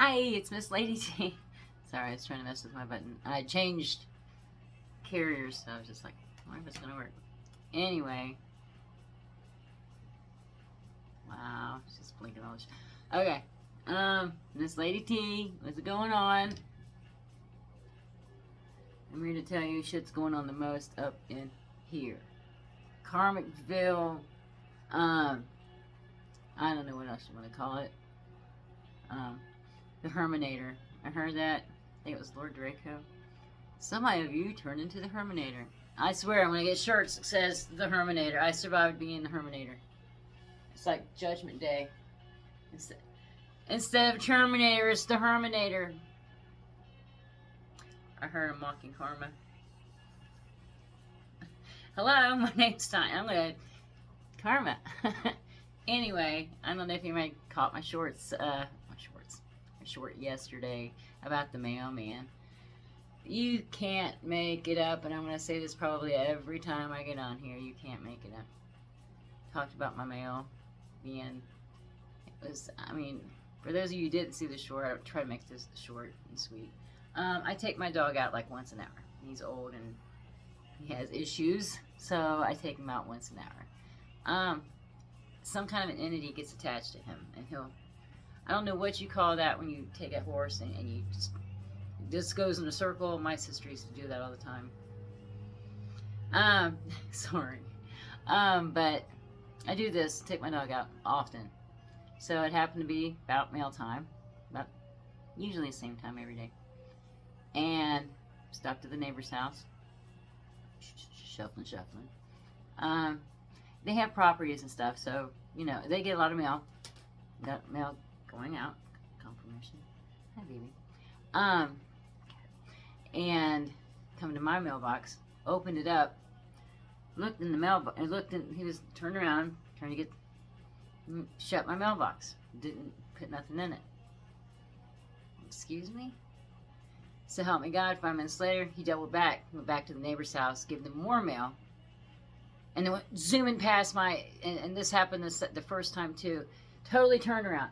Hi, it's Miss Lady T. Sorry, I was trying to mess with my button. I changed carriers, so I was just like, I wonder if it's gonna work. Anyway. Wow, it's just blinking all this. Okay. Miss Lady T, what's going on? I'm here to tell you shit's going on the most up in here. Karmicville, I don't know what else you want to call it. The Herminator. I heard that. I think it was Lord Draco. Somebody of you turned into the Herminator. I swear, when I get shirts, it says the Herminator. I survived being the Herminator. It's like Judgment Day. Instead of Terminator, it's the Herminator. I heard him mocking Karma. Hello, my name's Ty. I'm gonna Karma. Anyway, I don't know if you might caught my short yesterday about the mailman. You can't make it up, and I'm gonna say this probably every time I get on here. You can't make it up. Talked about my mail being. It was. I mean, for those of you who didn't see the short, I try to make this short and sweet. I take my dog out like once an hour. He's old and he has issues, so I take him out once an hour. Some kind of an entity gets attached to him, and I don't know what you call that when you take a horse and you just goes in a circle. My sister used to do that all the time. Sorry. But I do this, take my dog out often. So it happened to be about mail time, about usually the same time every day. And stopped at the neighbor's house, shuffling. They have properties and stuff, so, you know, they get a lot of mail. Got mail going out. Confirmation. Hi, baby. And coming to my mailbox, opened it up, looked in the mailbox, he was turned around, trying to shut my mailbox. Didn't put nothing in it. Excuse me? So help me God, 5 minutes later, he doubled back, went back to the neighbor's house, gave them more mail, and then went zooming past and this happened the first time too, totally turned around.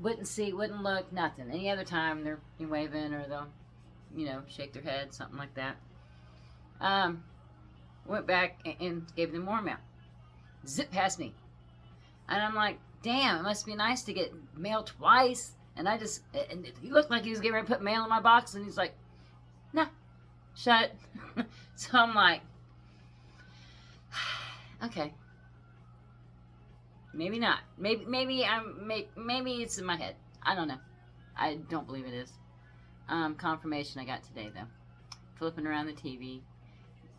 Wouldn't see, wouldn't look, nothing. Any other time, they're waving or they'll, you know, shake their head, something like that. Went back and gave them more mail. Zip past me. And I'm like, damn, it must be nice to get mail twice. And he looked like he was getting ready to put mail in my box, and he's like, nah, shut. So I'm like, okay. Maybe not. Maybe it's in my head. I don't know. I don't believe it is. Confirmation I got today, though. Flipping around the TV.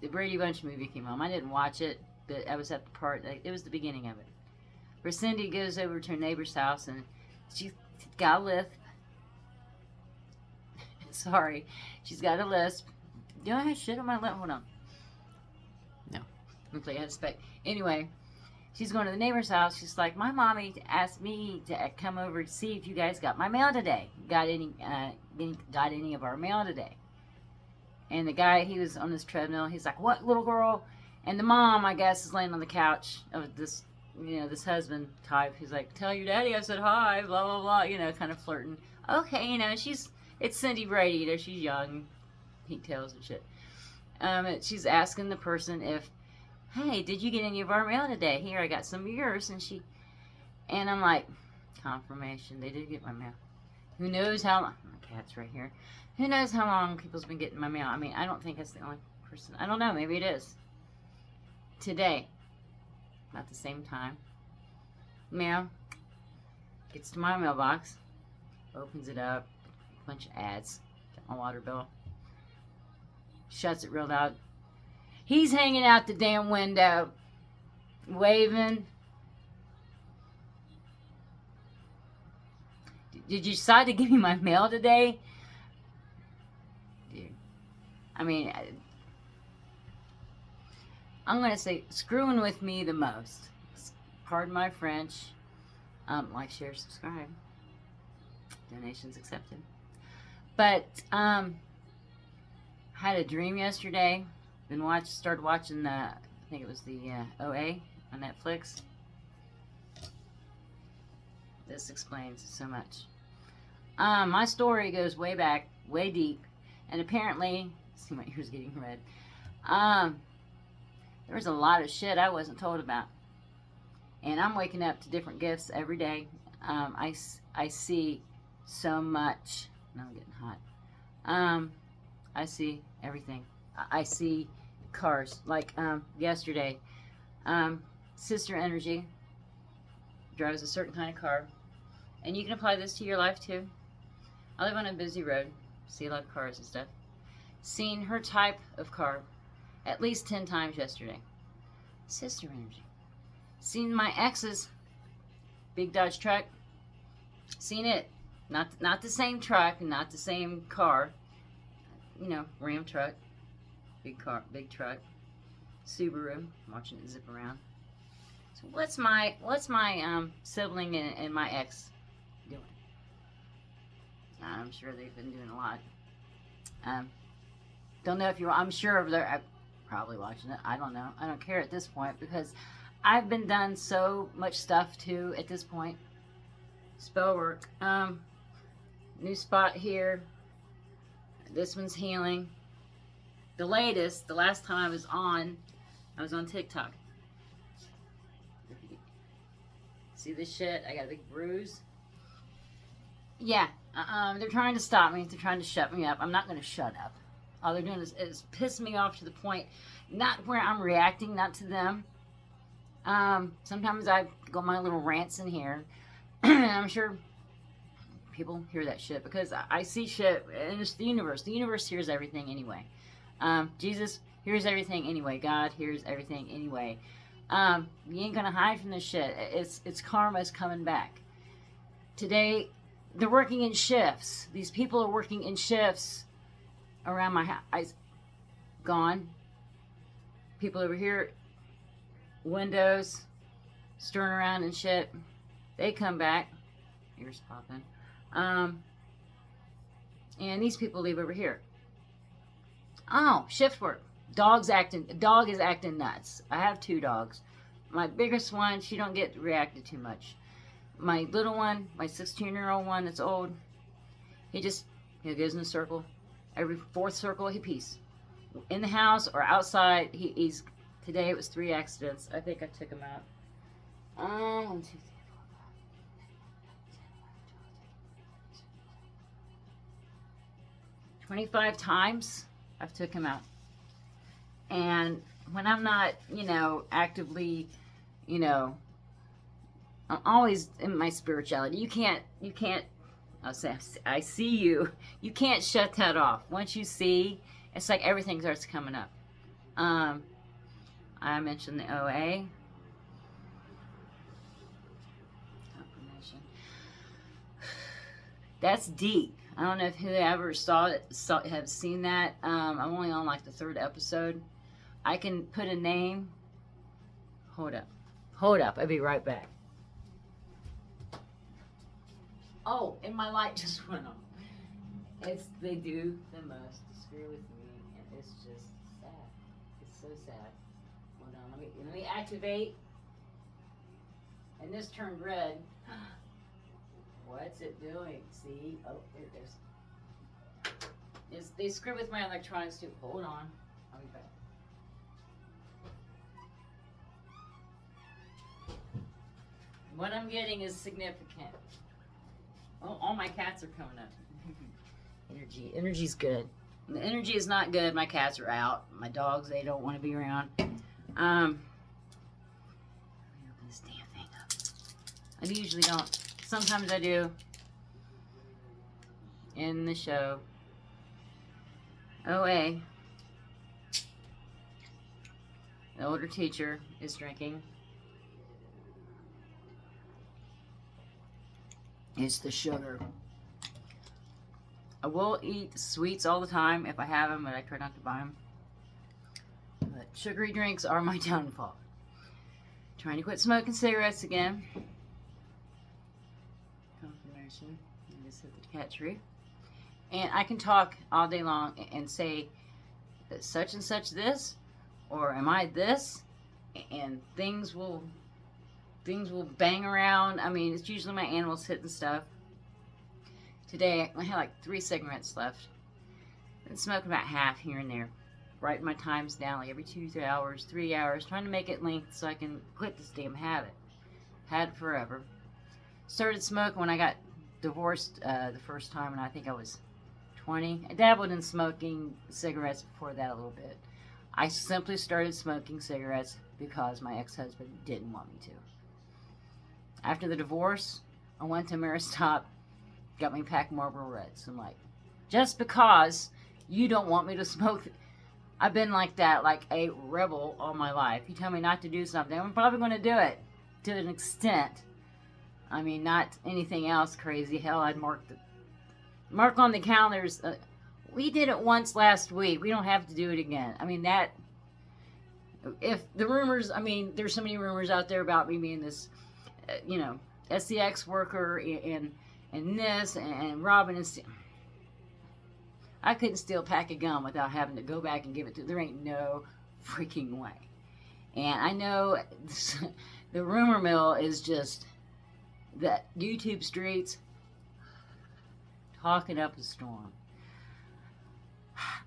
The Brady Bunch movie came home. I didn't watch it, but I was at the part. It was the beginning of it. Where Cindy goes over to her neighbor's house, and she's got a lisp. Sorry. She's got a lisp. Do I have shit on my lip? Hold on. No. Let me play out of spec. Anyway, she's going to the neighbor's house. She's like, my mommy asked me to come over to see if you guys got my mail today. Got any of our mail today? And the guy, he was on his treadmill. He's like, what, little girl? And the mom, I guess, is laying on the couch of this, you know, this husband type. He's like, tell your daddy I said hi, blah, blah, blah, you know, kind of flirting. Okay, you know, it's Cindy Brady, you know, she's young, pigtails and shit. She's asking the person if, hey, did you get any of our mail today? Here, I got some of yours. And I'm like, confirmation, they did get my mail. Who knows how long, my cat's right here. Who knows how long people's been getting my mail? I mean, I don't think that's the only person. I don't know, maybe it is. Today, about the same time, mail gets to my mailbox, opens it up, a bunch of ads, got my water bill, shuts it real loud. He's hanging out the damn window, waving. Did you decide to give me my mail today? Dude, I mean, I'm going to say screwing with me the most. Pardon my French. Like, share, subscribe. Donations accepted. But, had a dream yesterday. Started watching I think it was the OA on Netflix. This explains so much. My story goes way back, way deep, and apparently, see my ears getting red. There was a lot of shit I wasn't told about, and I'm waking up to different gifts every day. I see so much. Now I'm getting hot. I see everything. I see cars. Like yesterday, Sister Energy drives a certain kind of car, and you can apply this to your life too. I live on a busy road, see a lot of cars and stuff. Seen her type of car at least 10 times yesterday. Sister Energy. Seen my ex's big Dodge truck. Seen it. Not the same truck, not the same car. You know, Ram truck, big car, big truck. Subaru. Watching it zip around. So what's my sibling and my ex doing? I'm sure they've been doing a lot. Don't know if you're. I'm sure they're probably watching it. I don't know. I don't care at this point because I've been done so much stuff too at this point. Spell work. New spot here. This one's healing. The last time I was on TikTok. See this shit? I got a big bruise. Yeah. They're trying to stop me. They're trying to shut me up. I'm not going to shut up. All they're doing is piss me off to the point, not where I'm reacting, not to them. Sometimes I go my little rants in here. I'm sure people hear that shit because I see shit, and it's the universe. The universe hears everything anyway. Jesus hears everything anyway. God hears everything anyway. You ain't gonna hide from this shit. It's karma's coming back. Today, they're working in shifts. These people are working in shifts around my house. Gone. People over here, windows, stirring around and shit. They come back. Ears popping. And these people leave over here. Oh, shift work. Dog is acting nuts. I have 2 dogs. My biggest one, she don't get reacted too much. My little one, my 16-year-old one that's old, he goes in a circle. Every 4th circle, he pees. In the house or outside, he's today it was 3 accidents. I think I took him out. 1, 2, 3, 25 times I've took him out. And when I'm not, actively, I'm always in my spirituality. You can't, I'll say, I see you. You can't shut that off. Once you see, it's like everything starts coming up. I mentioned the OA. That's deep. I don't know if whoever have seen that. I'm only on like the 3rd episode. I can put a name. Hold up. I'll be right back. Oh, and my light just went off. They do the most to screw with me, and it's just sad. It's so sad. Hold on, let me activate. And this turned red. What's it doing? See? Oh, there it is. They screw with my electronics too. Hold on. I'll be back. What I'm getting is significant. Oh, all my cats are coming up. Energy's good. When the energy is not good, my cats are out. My dogs, they don't want to be around. Let me open this damn thing up. I usually don't. Sometimes I do. In the show. OA. The older teacher is drinking. It's the sugar. I will eat sweets all the time if I have them, but I try not to buy them. But sugary drinks are my downfall. Trying to quit smoking cigarettes again. Confirmation. I just hit the cat tree. And I can talk all day long and say such and such this, or am I this, and things will bang around. I mean, it's usually my animals hitting stuff. Today, I had like 3 cigarettes left. Been smoking about half here and there. Writing my times down like every 2 hours, 3 hours, trying to make it length so I can quit this damn habit. Had it forever. Started smoking when I got divorced the first time, and I think I was 20. I dabbled in smoking cigarettes before that a little bit. I simply started smoking cigarettes because my ex-husband didn't want me to. After the divorce, I went to Ameristop, got me a pack of Marlboro Reds. I'm like, just because you don't want me to smoke, I've been like that, like a rebel all my life. You tell me not to do something, I'm probably going to do it to an extent. I mean, not anything else crazy. Hell, I'd mark on the calendars. We did it once last week. We don't have to do it again. I mean, that, if the rumors, I mean, there's so many rumors out there about me being this, SCX worker and this and robbing and stealing. I couldn't steal a pack of gum without having to go back and give it to. There ain't no freaking way. And I know the rumor mill is just that YouTube streets talking up a storm.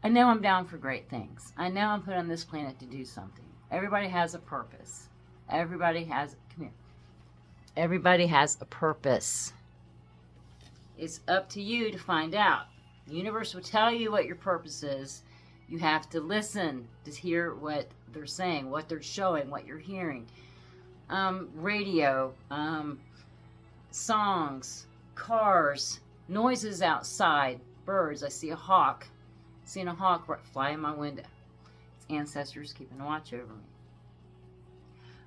I know I'm down for great things. I know I'm put on this planet to do something. Everybody has a purpose. Everybody has a purpose. It's up to you to find out. The universe will tell you what your purpose is. You have to listen to hear what they're saying, what they're showing, what you're hearing. Radio, songs, cars, noises outside, birds. I see a hawk. Seeing a hawk fly in my window. It's ancestors keeping watch over me.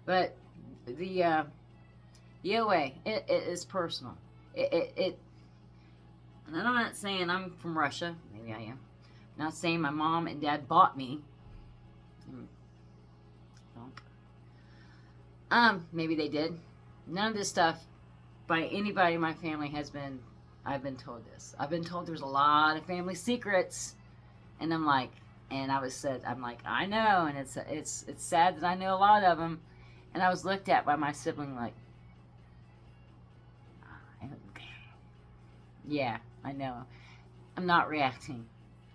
But the OA, it is personal. And I'm not saying I'm from Russia. Maybe I am. I'm not saying my mom and dad bought me. Maybe they did. None of this stuff by anybody in my family I've been told this. I've been told there's a lot of family secrets. And I'm like, I know, and it's sad that I know a lot of them. And I was looked at by my sibling like, yeah, I know. I'm not reacting.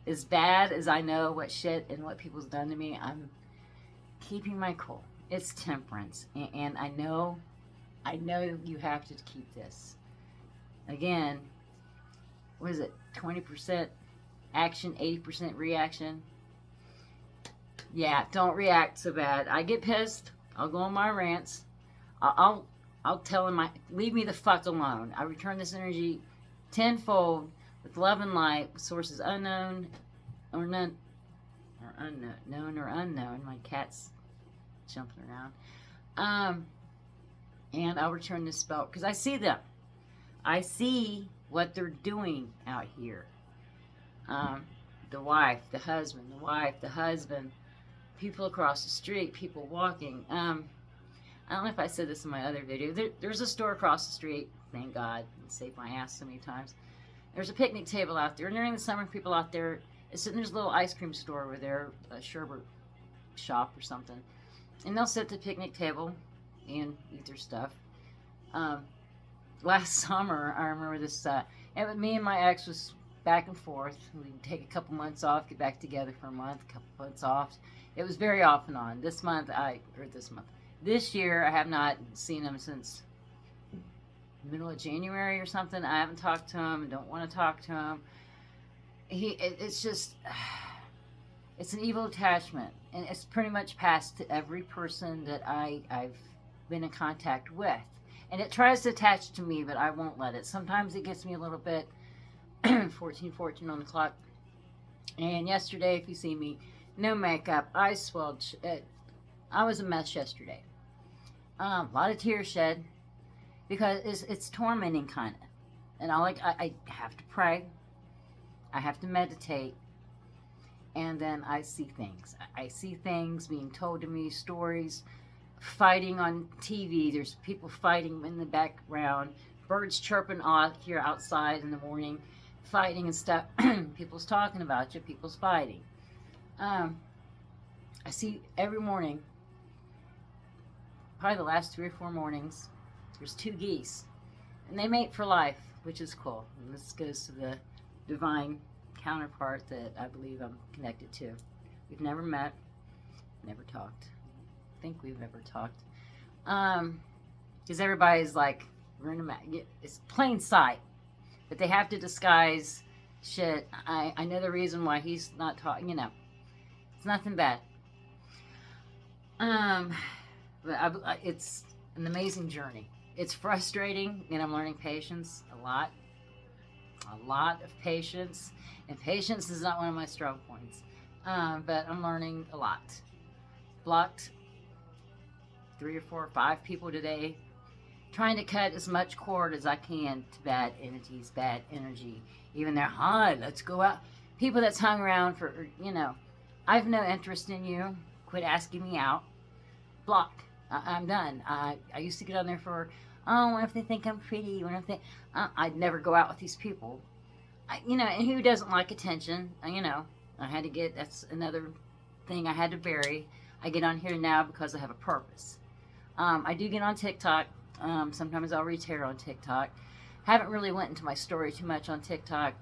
As bad as I know what shit and what people's done to me, I'm keeping my cool. It's temperance. And I know you have to keep this. Again, what is it? 20% action, 80% reaction. Yeah, don't react so bad. I get pissed. I'll go on my rants. I'll tell him, leave me the fuck alone. I return this energy tenfold with love and light, sources unknown or none, or unknown, known or unknown. My cat's jumping around. And I'll return this spell because I see them. I see what they're doing out here. The wife, the husband, people across the street, people walking. I don't know if I said this in my other video. There's a store across the street. Thank God. It saved my ass so many times. There's a picnic table out there. And during the summer, people out there, there's a little ice cream store over there, a sherbet shop or something. And they'll sit at the picnic table and eat their stuff. Last summer, I remember this, me and my ex was back and forth. We'd take a couple months off, get back together for a month, a couple months off. It was very off and on. This year, I have not seen him since middle of January or something. I haven't talked to him. Don't want to talk to him. It's an evil attachment, and it's pretty much passed to every person that I've been in contact with. And it tries to attach to me, but I won't let it. Sometimes it gets me a little bit 14 on the clock. And yesterday, if you see me, no makeup, eyes swelled. I was a mess yesterday. A lot of tears shed because it's tormenting kind of. And I have to pray. I have to meditate. And then I see things. I see things being told to me, stories, fighting on TV. There's people fighting in the background. Birds chirping here outside in the morning, fighting and stuff. People's talking about you. People's fighting. I see every morning, probably the last 3 or 4 mornings, there's 2 geese. And they mate for life. which is cool. And this goes to the divine counterpart that I believe I'm connected to. We've never met, never talked. I think we've never talked. Because everybody's like, we're in a it's plain sight. But they have to disguise shit. I know the reason why he's not talking, you know. It's nothing bad. But it's an amazing journey. It's frustrating, and I'm learning patience a lot. A lot of patience. And patience is not one of my strong points. But I'm learning a lot. Blocked 3 or 4 or 5 people today. Trying to cut as much cord as I can to bad entities, bad energy. Even they're, hi, let's go out. People that's hung around for, you know, I have no interest in you. Quit asking me out. Block. I'm done. I used to get on there for, oh, what if they think I'm pretty? What if they... I'd never go out with these people. You know, and who doesn't like attention? You know, I had to get, that's another thing I had to bury. I get on here now because I have a purpose. I do get on TikTok. Sometimes I'll read tarot on TikTok. Haven't really went into my story too much on TikTok.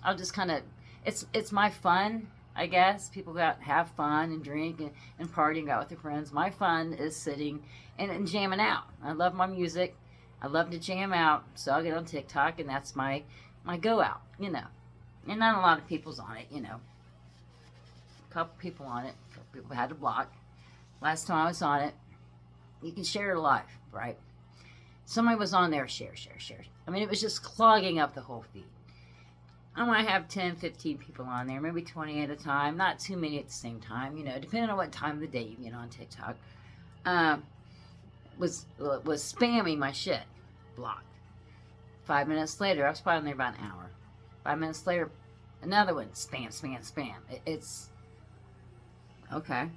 I'll just kind of, it's my fun, I guess. People go out and have fun and drink and party and go out with their friends. My fun is sitting and jamming out. I love my music. I love to jam out. So I'll get on TikTok, and that's my go out, you know. And not a lot of people's on it, you know. A couple people on it. A couple people had to block. Last time I was on it, you can share your life, right? Somebody was on there, share. I mean, it was just clogging up the whole feed. I might have 10, 15 people on there, maybe 20 at a time. Not too many at the same time, you know, depending on what time of the day you get on TikTok. Was spamming my shit. Blocked. 5 minutes later, I was probably on there about an hour. 5 minutes later, another one. Spam. It's... Okay.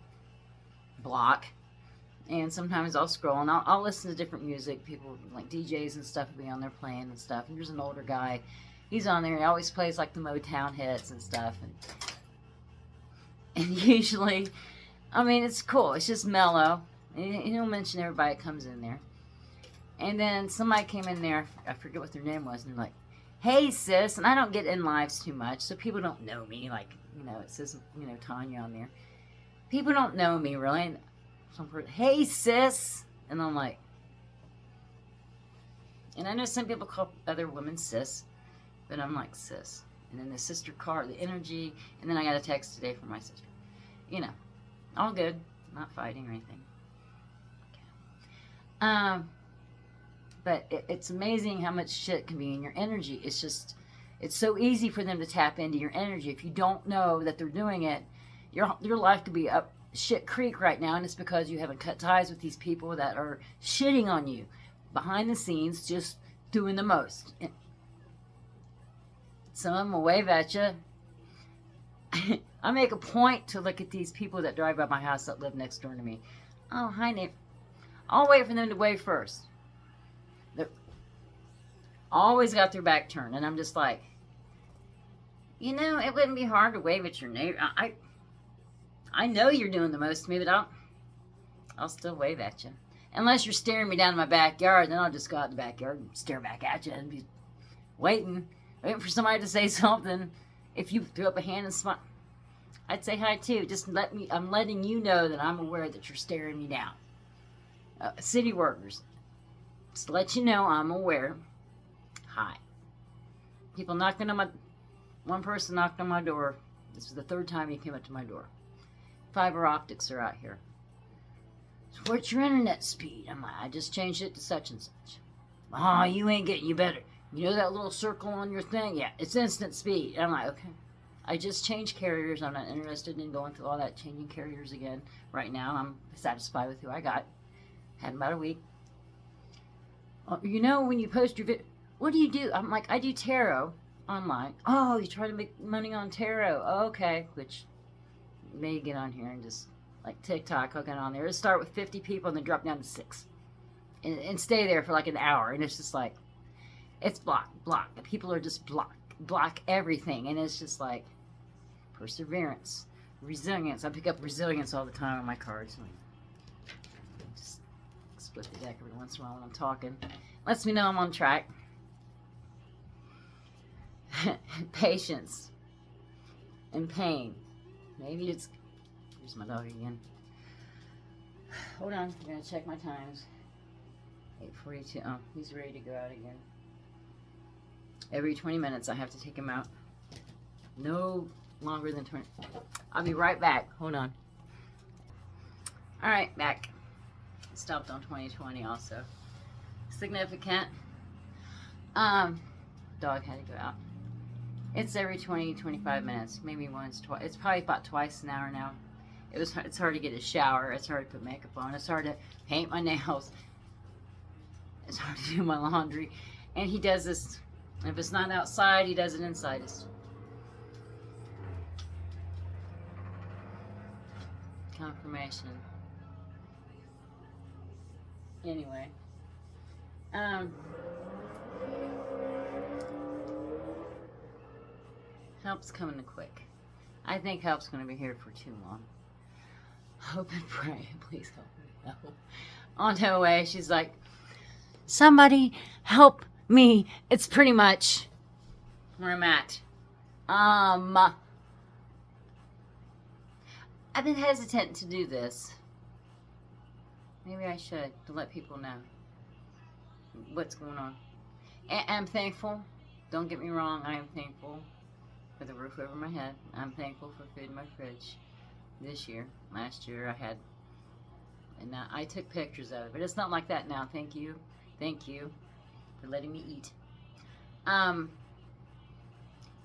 Block. And sometimes I'll scroll and I'll listen to different music. People like DJs and stuff will be on there playing and stuff. And there's an older guy. He's on there. He always plays like the Motown hits and stuff. And usually, I mean, it's cool. It's just mellow. And he'll mention everybody that comes in there. And then somebody came in there. I forget what their name was. And they're like, hey, sis. And I don't get in lives too much. So people don't know me. Like, you know, it says, you know, Tanya on there. People don't know me really. And some person, hey, sis. And I'm like, and I know some people call other women sis, but I'm like, sis. And then the sister card, the energy, and then I got a text today from my sister. You know, all good. Not fighting or anything. Okay. But it's amazing how much shit can be in your energy. It's just, it's so easy for them to tap into your energy. If you don't know that they're doing it, your life could be up shit creek right now, and it's because you haven't cut ties with these people that are shitting on you behind the scenes, just doing the most. Some of them will wave at you. I make a point to look at these people that drive by my house that live next door to me. Oh, hi, Nick. I'll wait for them to wave first. They're always got their back turned, and I'm just like, you know, it wouldn't be hard to wave at your neighbor. I know you're doing the most to me, but I'll still wave at you. Unless you're staring me down in my backyard, then I'll just go out in the backyard and stare back at you and be waiting for somebody to say something. If you threw up a hand and smile, I'd say hi too. Just I'm letting you know that I'm aware that you're staring me down. City workers, just to let you know I'm aware. Hi. People knocking on one person knocked on my door. This was the 3rd time he came up to my door. Fiber optics are out here. So what's your internet speed? I'm like, I just changed it to such and such. Oh, you ain't getting, you better. You know that little circle on your thing? Yeah, it's instant speed. I'm like, okay. I just changed carriers. I'm not interested in going through all that changing carriers again. Right now, I'm satisfied with who I got. Had about a week. You know, when you post your video, what do you do? I'm like, I do tarot online. Oh, you try to make money on tarot. Oh, okay. Which, may get on here and just, like TikTok, I'll get on there. It'll start with 50 people and then drop down to 6. And stay there for like an hour. And it's just like, it's block. The people are just block everything. And it's just like, perseverance, resilience. I pick up resilience all the time on my cards. Just split the deck every once in a while when I'm talking. Lets me know I'm on track. patience and pain. Maybe it's... Here's my dog again. Hold on, I'm gonna check my times. 8:42. Oh, he's ready to go out again. Every 20 minutes I have to take him out. No longer than 20. I'll be right back. Hold on. Alright, back. Stopped on 2020 also. Significant. Dog had to go out. It's every 20-25 minutes. Maybe once, twice. It's probably about twice an hour now. It's hard to get a shower. It's hard to put makeup on. It's hard to paint my nails. It's hard to do my laundry. And he does this, if it's not outside, he does it inside. It's confirmation. Anyway. Help's coming quick. I think help's going to be here for too long. Hope and pray. Please help me. No. On her way, she's like, somebody help me. It's pretty much where I'm at. I've been hesitant to do this. Maybe I should, to let people know what's going on. And I'm thankful. Don't get me wrong. I am thankful for the roof over my head. I'm thankful for food in my fridge. This year, last year I had, and now I took pictures of it, but it's not like that now. Thank you for letting me eat.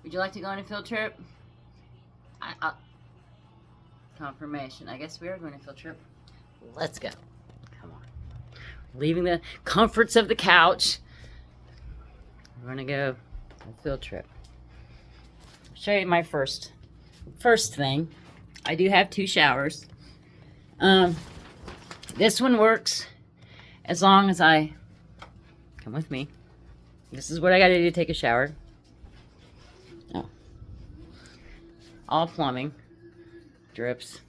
Would you like to go on a field trip? Confirmation. I guess we are going on a field trip. Let's go. Come on. Leaving the comforts of the couch. We're going to go on a field trip. I'll show you my first thing. I do have 2 showers. This one works as long as I come with me. This is what I got to do to take a shower. Oh. All plumbing. Drips.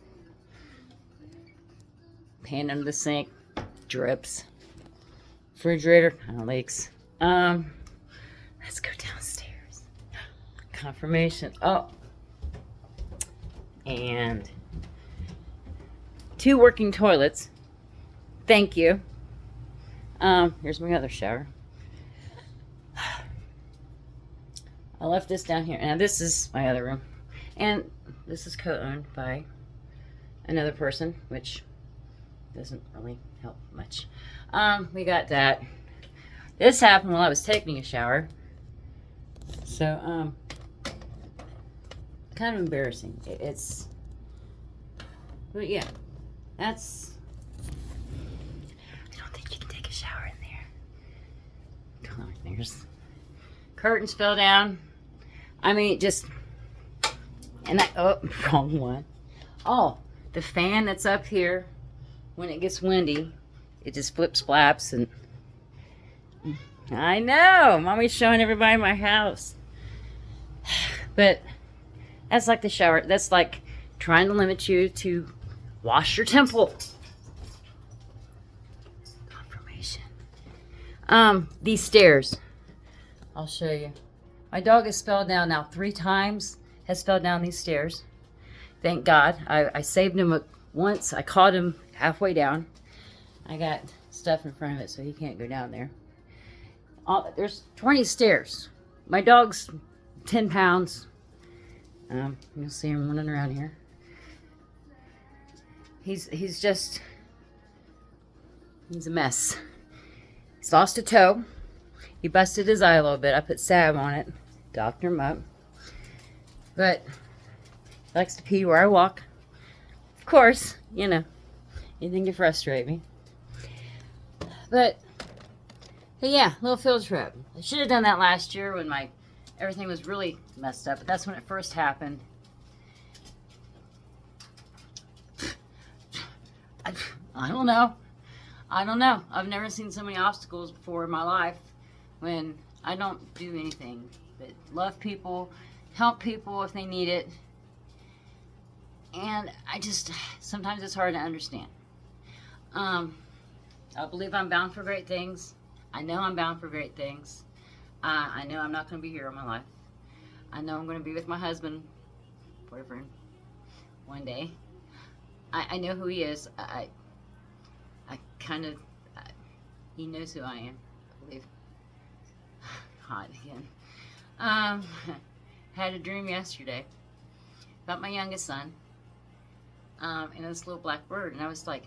Pan under the sink. Drips. Refrigerator kind of leaks. Let's go downstairs. Confirmation. Oh. And 2 working toilets. Thank you. Here's my other shower. I left this down here. Now this is my other room. And this is co-owned by another person, which doesn't really help much. We got that. This happened while I was taking a shower. So, kind of embarrassing. But yeah, that's, I don't think you can take a shower in there. Come on, there's, curtains fell down. I mean, just, and wrong one. Oh, the fan that's up here, when it gets windy, it just flips flaps, and I know, Mommy's showing everybody my house. But that's like the shower. That's like trying to limit you to wash your temple. Confirmation. These stairs. I'll show you. My dog has fell down now 3 times. Has fell down these stairs. Thank God. I saved him once. I caught him halfway down. I got stuff in front of it so he can't go down there. There's 20 stairs. My dog's 10 pounds. You'll see him running around here. He's a mess. He's lost a toe. He busted his eye a little bit. I put salve on it, doctored him up. But he likes to pee where I walk. Of course, you know, anything to frustrate me. But yeah, little field trip. I should have done that last year when everything was really messed up, but that's when it first happened. I don't know. I've never seen so many obstacles before in my life when I don't do anything but love people, help people if they need it. And sometimes it's hard to understand. I believe I'm bound for great things. I know I'm bound for great things. I know I'm not going to be here all my life. I know I'm going to be with my husband, boyfriend, one day. I know who he is. I kind of, he knows who I am, I believe. Hot again. Had a dream yesterday about my youngest son, and this little black bird, and I was like,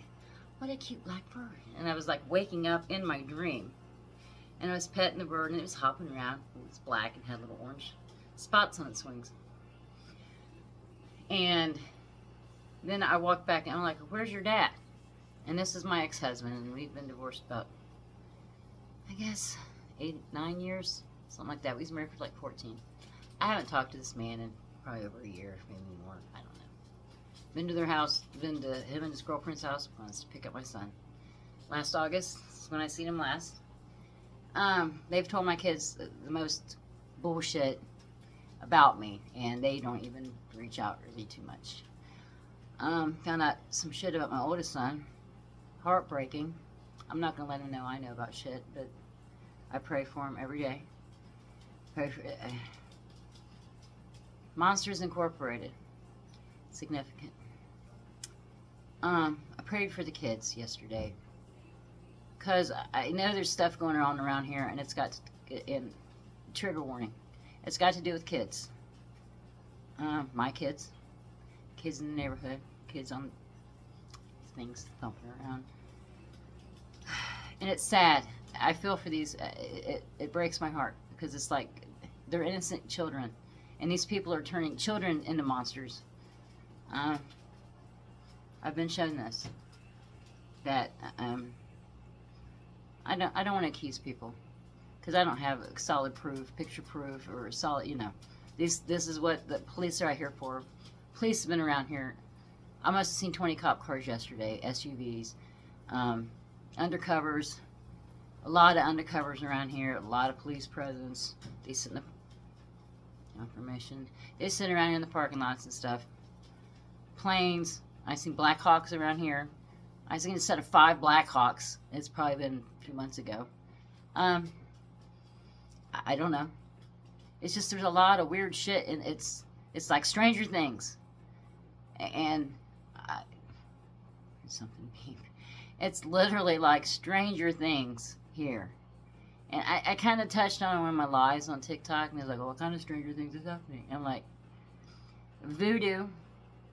what a cute black bird. And I was like waking up in my dream, and I was petting the bird, and it was hopping around. It was black and had little orange spots on its wings. And then I walked back, and I'm like, where's your dad? And this is my ex-husband, and we've been divorced about, I guess, 8, 9 years, something like that. We was married for like 14. I haven't talked to this man in probably over a year, maybe more. I don't know. Been to their house, been to him and his girlfriend's house once to pick up my son. Last August is when I seen him last. They've told my kids the most bullshit about me, and they don't even reach out really too much. Found out some shit about my oldest son. Heartbreaking. I'm not gonna let him know I know about shit, but I pray for him every day. Pray for Monsters Incorporated. Significant. I prayed for the kids yesterday, because I know there's stuff going on around here, and it's got to, in trigger warning, it's got to do with kids. My kids in the neighborhood, kids on things thumping around, and it's sad. I feel for these. It breaks my heart, because it's like they're innocent children, and these people are turning children into monsters. I've been shown this, that I don't want to accuse people, because I don't have solid proof, picture proof, or solid, this is what the police are out here for. Police have been around here. I must have seen 20 cop cars yesterday, SUVs, undercovers, a lot of undercovers around here, a lot of police presence. They sit in the information. They sit around here in the parking lots and stuff. Planes. I seen Black Hawks around here. I seen a set of 5 Black Hawks. It's probably been a few months ago. I don't know. It's just there's a lot of weird shit, and it's like Stranger Things. And something beep. It's literally like Stranger Things here. And I kind of touched on one of my lives on TikTok, and it's like, well, what kind of Stranger Things is happening? And I'm like, voodoo,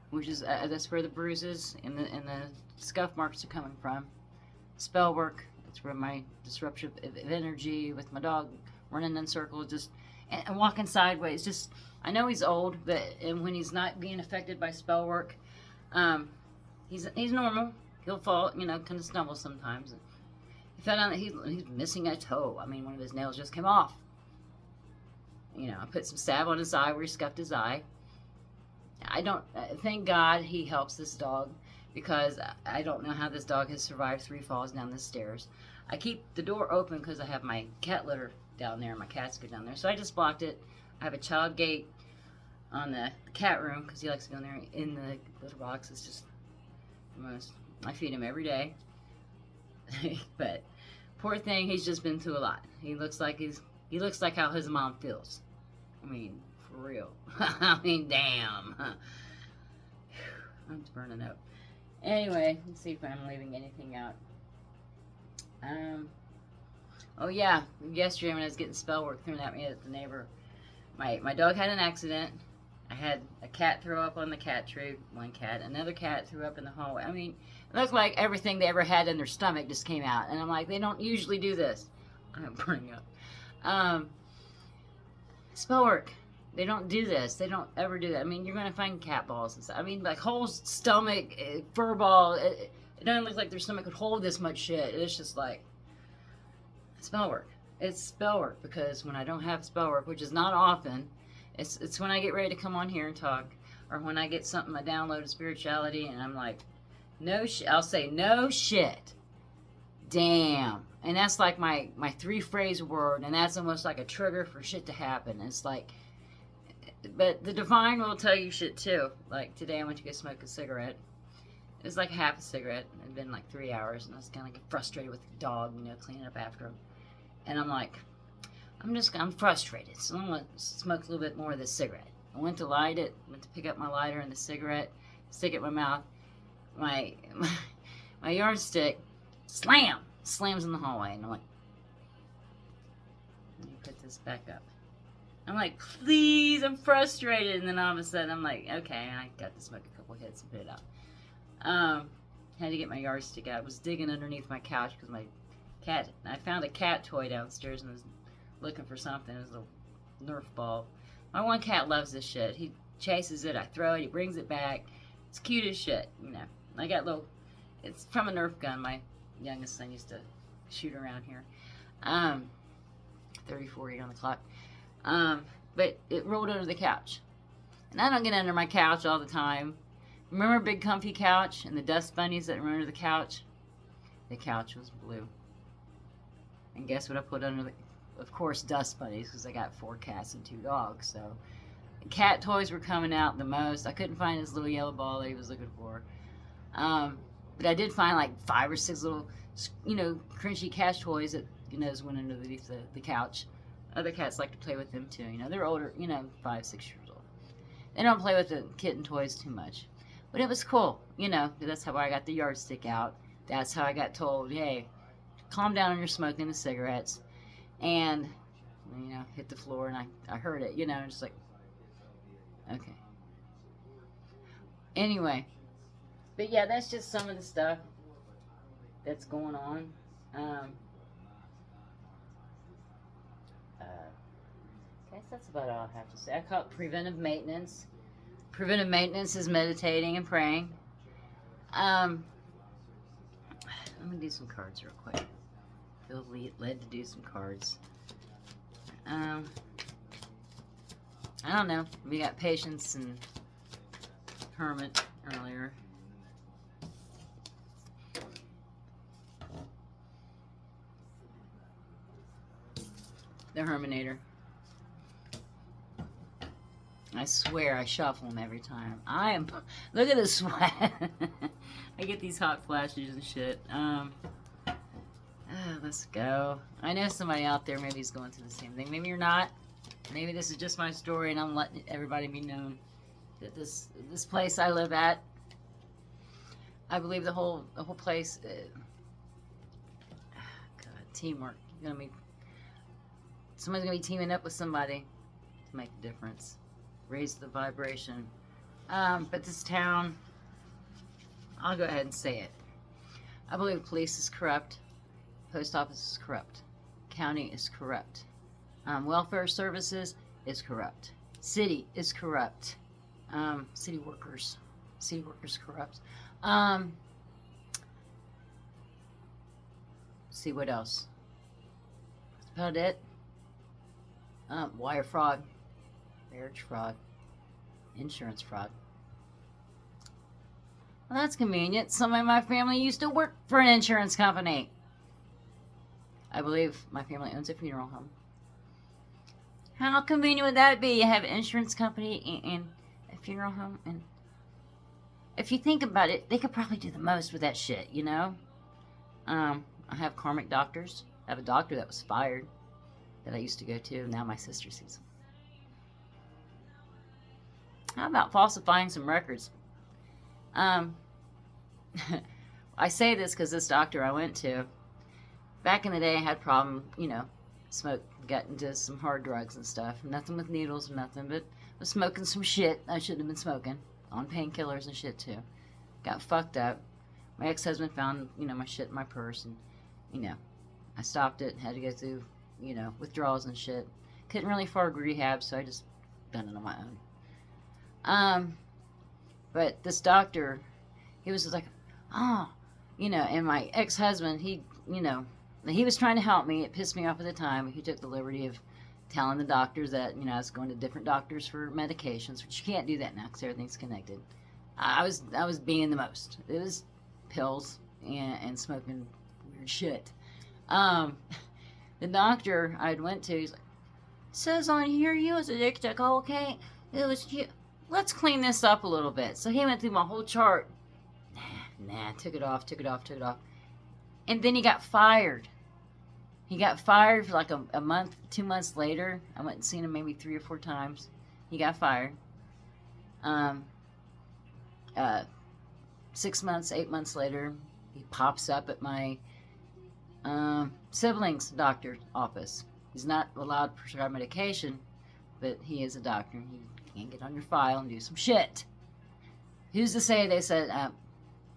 which is that's where the bruises and the scuff marks are coming from. Spell work, that's where my disruption of energy with my dog running in circles, just and walking sideways. Just, I know he's old, but and when he's not being affected by spell work, he's normal. He'll fall, kind of stumble sometimes. He found out that he's missing a toe. I mean, one of his nails just came off. I put some salve on his eye where he scuffed his eye. I don't, thank God he helps this dog, because I don't know how this dog has survived 3 falls down the stairs. I keep the door open because I have my cat litter down there, my cats go down there. So I just blocked it. I have a child gate on the cat room, because he likes to go in there in the litter box. It's just the most, I feed him every day. But poor thing, he's just been through a lot. He looks like how his mom feels. I mean, for real. I mean, damn. I'm burning up. Anyway, let's see if I'm leaving anything out. Oh yeah, yesterday when I was getting spell work thrown at me at the neighbor, my dog had an accident. I had a cat throw up on the cat tree, one cat, another cat threw up in the hallway. I mean, it looked like everything they ever had in their stomach just came out. And I'm like, they don't usually do this. I'm burning up. Spell work. They don't do this. They don't ever do that. I mean, you're going to find cat balls and stuff. I mean, like whole stomach, fur ball. It doesn't look like their stomach could hold this much shit. It's just like spell work. It's spell work, because when I don't have spell work, which is not often, it's when I get ready to come on here and talk, or when I get something, I download of spirituality, and I'm like, no shit. I'll say, no shit. Damn. And that's like my 3-phrase word, and that's almost like a trigger for shit to happen. It's like, but the divine will tell you shit too. Like today I went to go smoke a cigarette. It was like half a cigarette. It had been like 3 hours, and I was kind of like frustrated with the dog, cleaning up after him. And I'm like, I'm frustrated, so I'm going to smoke a little bit more of this cigarette. I went to light it, went to pick up my lighter and the cigarette, stick it in my mouth. My yardstick, slams in the hallway, and I'm like, let me put this back up. I'm like, please, I'm frustrated, and then all of a sudden I'm like, okay, I got to smoke a couple hits and put it out. Had to get my yardstick out. I was digging underneath my couch because my cat, I found a cat toy downstairs and was looking for something. It was a Nerf ball. My one cat loves this shit. He chases it, I throw it, he brings it back. It's cute as shit, you know. I got it's from a Nerf gun. My youngest son used to shoot around here. 30-40 on the clock. But it rolled under the couch. And I don't get under my couch all the time. Remember a big comfy couch and the dust bunnies that were under the couch? The couch was blue. And guess what I put under the... Of course, dust bunnies, because I got 4 cats and 2 dogs. So cat toys were coming out the most. I couldn't find his little yellow ball that he was looking for. But I did find like 5 or 6 little, you know, crunchy cat toys that, you know, went underneath the couch. Other cats like to play with them too. You know, they're older, you know, 5, 6 years old. They don't play with the kitten toys too much. But it was cool, you know. That's how I got the yardstick out. That's how I got told, hey, calm down on your smoking the cigarettes. And, you know, hit the floor, and I heard it, you know, just like, okay. Anyway, but yeah, that's just some of the stuff that's going on. Guess that's about all I have to say. I call it preventive maintenance. Preventive maintenance is meditating and praying. Let me do some cards real quick. Feel led to do some cards. I don't know. We got Patience and Hermit earlier. The Herminator. I swear I shuffle them every time. Look at the sweat. I get these hot flashes and shit. Let's go. I know somebody out there maybe is going through the same thing. Maybe you're not. Maybe this is just my story and I'm letting everybody be known that this place I live at, I believe the whole place, God, teamwork. Somebody's gonna be teaming up with somebody to make a difference, raise the vibration. But this town, I'll go ahead and say it. I believe police is corrupt. Post office is corrupt. County is corrupt. Welfare services is corrupt. City is corrupt. City workers corrupt. See what else? That's about it. Wire fraud, marriage fraud, insurance fraud. Well, that's convenient. Somebody in my family used to work for an insurance company. I believe my family owns a funeral home. How convenient would that be? You have an insurance company and a funeral home, and if you think about it, they could probably do the most with that shit, you know? I have karmic doctors. I have a doctor that was fired that I used to go to, and now my sister sees him. How about falsifying some records? I say this because this doctor I went to, back in the day, I had a problem, you know, got into some hard drugs and stuff. Nothing with needles or nothing, but was smoking some shit I shouldn't have been smoking. On painkillers and shit, too. Got fucked up. My ex-husband found, you know, my shit in my purse, and, you know, I stopped it, had to go through, you know, withdrawals and shit. Couldn't really afford rehab, so I just done it on my own. But this doctor, he was like, oh, you know, and my ex-husband, he, you know, he was trying to help me. It pissed me off at the time. He took the liberty of telling the doctors that, you know, I was going to different doctors for medications, which you can't do that now because everything's connected. I was being the most. It was pills and smoking weird shit. The doctor I went to, he's like, says on here you was addicted to cocaine. It was you. Let's clean this up a little bit. So he went through my whole chart. Nah, took it off. And then he got fired. He got fired for like a month, 2 months later. I went and seen him maybe 3 or 4 times. He got fired. 6 months, 8 months later, he pops up at my sibling's doctor's office. He's not allowed to prescribe medication, but he is a doctor. He can get on your file and do some shit. Who's to say they said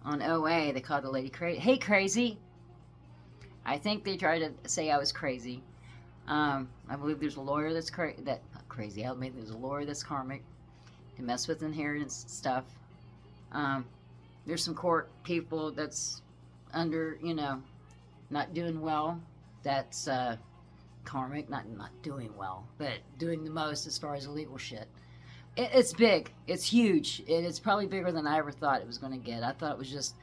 on OA they called the lady crazy? Hey, crazy. I think they tried to say I was crazy. I believe there's a lawyer that's crazy. I believe there's a lawyer that's karmic to mess with inheritance stuff. There's some court people that's under, not doing well. That's karmic, not doing well, but doing the most as far as illegal shit. It's big. It's huge. It's probably bigger than I ever thought it was going to get. I thought it was just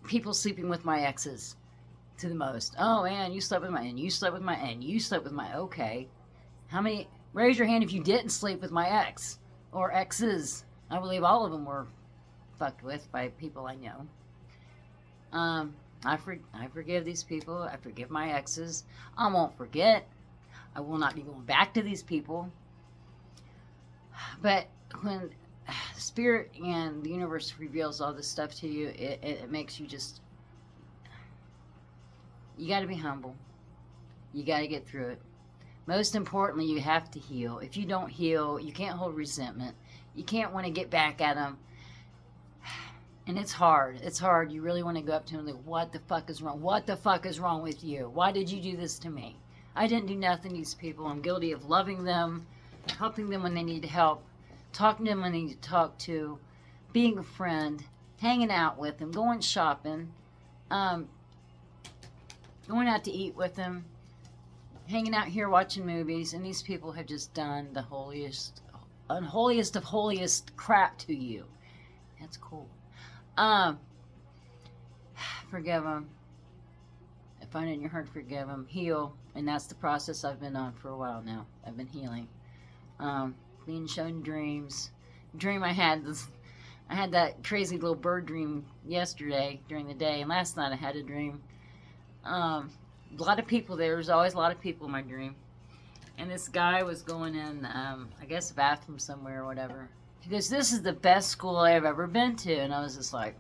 people sleeping with my exes to the most. Oh, man, you slept with my, and you slept with my, and you slept with my, okay. How many, raise your hand if you didn't sleep with my ex or exes. I believe all of them were fucked with by people I know. I forgive these people. I forgive my exes. I won't forget. I will not be going back to these people. But when Spirit and the universe reveals all this stuff to you, it makes you just, you got to be humble. You got to get through it. Most importantly, you have to heal. If you don't heal, you can't hold resentment. You can't want to get back at them. And it's hard. It's hard. You really want to go up to them and like, what the fuck is wrong? What the fuck is wrong with you? Why did you do this to me? I didn't do nothing to these people. I'm guilty of loving them, helping them when they need help, talking to them when they need to talk to, being a friend, hanging out with them, going shopping, going out to eat with them, hanging out here watching movies, and these people have just done the unholiest of holiest crap to you. That's cool. Forgive them. Find it in your heart to forgive them. Heal. And that's the process I've been on for a while now. I've been healing. Being shown dreams. Dream I had that crazy little bird dream yesterday during the day. And last night I had a dream. A lot of people there. There's always a lot of people in my dream. And this guy was going in, I guess, a bathroom somewhere or whatever. He goes, this is the best school I've ever been to. And I was just like,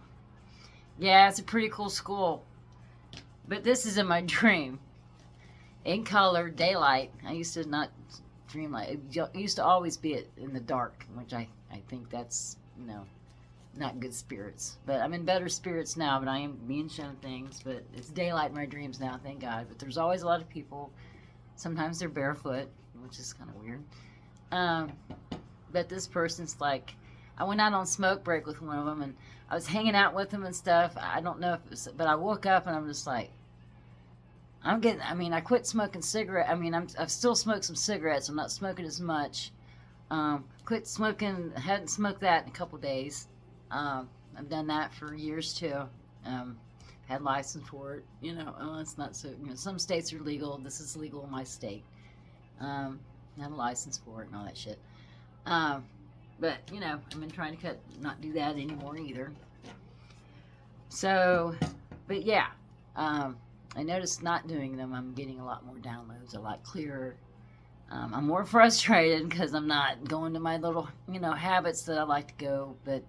yeah, it's a pretty cool school. But this is in my dream. In color, daylight. I used to not dream like it used to always be in the dark, which I think that's, not good spirits. But I'm in better spirits now, but I am being shown things. But it's daylight in my dreams now, thank God. But there's always a lot of people. Sometimes they're barefoot, which is kind of weird. But this person's like, I went out on smoke break with one of them, and I was hanging out with them and stuff. I don't know if it was, but I woke up and I'm just like, I quit smoking cigarette. I've still smoked some cigarettes. I'm not smoking as much. Quit smoking, hadn't smoked that in a couple days. I've done that for years too. Had license for it. It's not so, some states are legal. This is legal in my state. Had a license for it and all that shit. But, I've been trying to not do that anymore either. So, but yeah, I noticed not doing them, I'm getting a lot more downloads, a lot clearer. I'm more frustrated because I'm not going to my little, habits that I like to go, but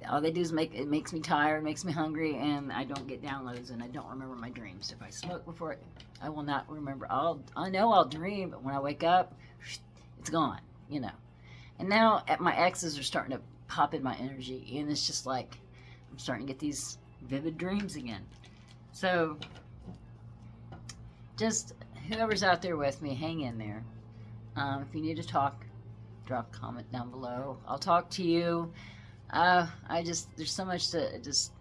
all they do is it makes me tired, makes me hungry, and I don't get downloads, and I don't remember my dreams. If I smoke before, I will not remember. I know I'll dream, but when I wake up, it's gone, And now my exes are starting to pop in my energy, and it's just like I'm starting to get these vivid dreams again. So just whoever's out there with me, hang in there. If you need to talk, drop a comment down below. I'll talk to you. There's so much to just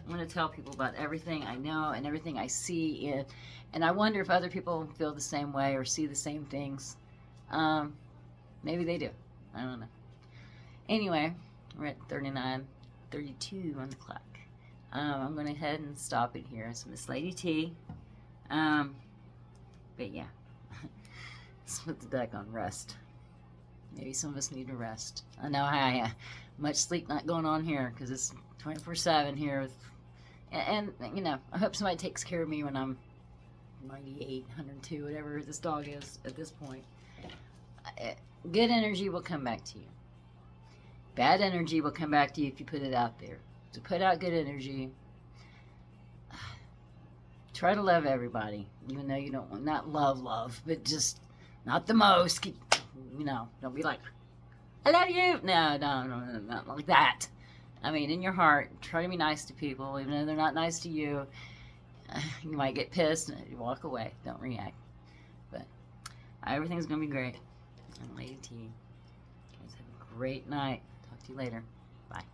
want to tell people about everything I know and everything I see. And I wonder if other people feel the same way or see the same things. Maybe they do. I don't know. Anyway, we're at 39:32 on the clock. I'm going to head and stop it here. It's Miss Lady T. But yeah, let's put the deck on rest. Maybe some of us need to rest. I know I much sleep not going on here because it's 24/7 here. And I hope somebody takes care of me when I'm 98, 102, whatever this dog is at this point. Good energy will come back to you. Bad energy will come back to you if you put it out there. So put out good energy. Try to love everybody, even though you don't want, not love, but just not the most. Keep, don't be like, I love you. No, not like that. I mean, in your heart, try to be nice to people, even though they're not nice to you. You might get pissed and you walk away. Don't react. But everything's going to be great. I'm Lady T. You guys have a great night. Talk to you later. Bye.